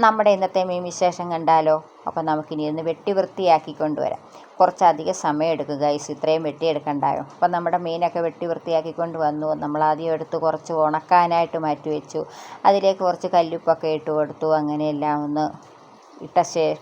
നമ്മുടെ ഇന്നത്തെ മീൻ വിശേഷം കണ്ടാലോ? അപ്പോൾ നമുക്കിനി ഒന്ന് വെട്ടി വൃത്തിയാക്കി കൊണ്ടുവരാം. കുറച്ചധികം സമയം എടുക്കും ഗൈസ്, ഇത്രയും വെട്ടിയെടുക്കണ്ടായോ. അപ്പോൾ നമ്മുടെ മീനൊക്കെ വെട്ടി വൃത്തിയാക്കിക്കൊണ്ട് വന്നു. നമ്മളാദ്യം എടുത്ത് കുറച്ച് ഉണക്കാനായിട്ട് മാറ്റി വെച്ചു. അതിലേക്ക് കുറച്ച് കല്ലുപ്പൊക്കെ ഇട്ട് കൊടുത്തു. അങ്ങനെയെല്ലാം ഒന്ന്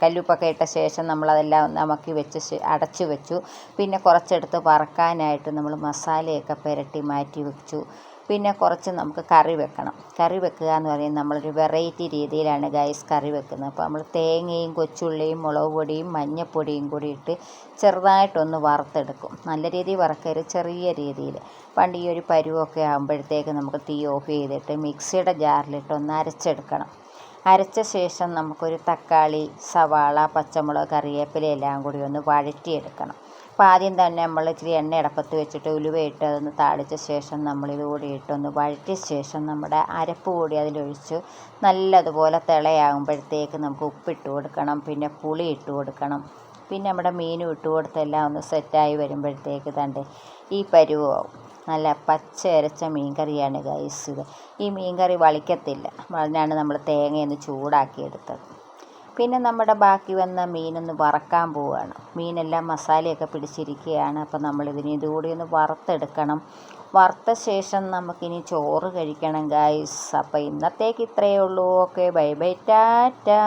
കല്ലുപ്പൊക്കെ ഇട്ട ശേഷം നമ്മളതെല്ലാം ഒന്ന് അമക്കി വെച്ച് അടച്ചു വെച്ചു. പിന്നെ കുറച്ചെടുത്ത് വറക്കാനായിട്ട് നമ്മൾ മസാലയൊക്കെ പുരട്ടി മാറ്റി വെച്ചു. പിന്നെ കുറച്ച് നമുക്ക് കറി വെക്കണം. കറി വെക്കുക എന്ന് പറയുന്നത് നമ്മളൊരു വെറൈറ്റി രീതിയിലാണ് ഗൈസ് കറി വെക്കുന്നത്. അപ്പോൾ നമ്മൾ തേങ്ങയും കൊച്ചുള്ളിയും മുളക് പൊടിയും മഞ്ഞൾപ്പൊടിയും കൂടി ഇട്ട് ചെറുതായിട്ടൊന്ന് വറുത്തെടുക്കും. നല്ല രീതിയിൽ വറക്കരുത്, ചെറിയ രീതിയിൽ. പണ്ട് ഈ ഒരു പരുവമൊക്കെ ആകുമ്പോഴത്തേക്ക് നമുക്ക് തീ ഓഫ് ചെയ്തിട്ട് മിക്സിയുടെ ജാറിലിട്ട് ഒന്ന് അരച്ചെടുക്കണം. അരച്ച ശേഷം നമുക്കൊരു തക്കാളി, സവാള, പച്ചമുളക്, കറിവേപ്പില എല്ലാം കൂടി ഒന്ന് വഴറ്റിയെടുക്കണം. അപ്പോൾ ആദ്യം തന്നെ നമ്മൾ ഇച്ചിരി എണ്ണ അടപ്പത്ത് വെച്ചിട്ട് ഉലുവയിട്ട് അതൊന്ന് താളിച്ച ശേഷം നമ്മളിതുകൂടി ഇട്ടൊന്ന് വഴറ്റിയ ശേഷം നമ്മുടെ അരപ്പ് കൂടി അതിലൊഴിച്ച് നല്ലതുപോലെ തിളയാകുമ്പോഴത്തേക്ക് നമുക്ക് ഉപ്പിട്ട് കൊടുക്കണം. പിന്നെ പുളി ഇട്ട് കൊടുക്കണം. പിന്നെ നമ്മുടെ മീനും ഇട്ട് കൊടുത്തെല്ലാം ഒന്ന് സെറ്റായി വരുമ്പോഴത്തേക്ക് തണ്ട് ഈ പരുവമാവും. നല്ല പച്ച അരച്ച മീൻകറിയാണ് ഗൈസ് ഇത്. ഈ മീൻകറി വളിക്കത്തില്ല, അതിനാണ് നമ്മൾ തേങ്ങയൊന്ന് ചൂടാക്കിയെടുത്തത്. പിന്നെ നമ്മുടെ ബാക്കി വന്ന മീനൊന്ന് വറക്കാൻ പോവുകയാണ്. മീനെല്ലാം മസാലയൊക്കെ പിടിച്ചിരിക്കുകയാണ്. അപ്പോൾ ഇതുകൂടി ഒന്ന് വറുത്തെടുക്കണം. വറുത്ത ശേഷം നമുക്കിനി ചോറ് കഴിക്കണം ഗൈസ്. അപ്പോൾ ഇന്നത്തേക്ക് ഇത്രയേ ഉള്ളൂ. Okay, bye bye, Tata.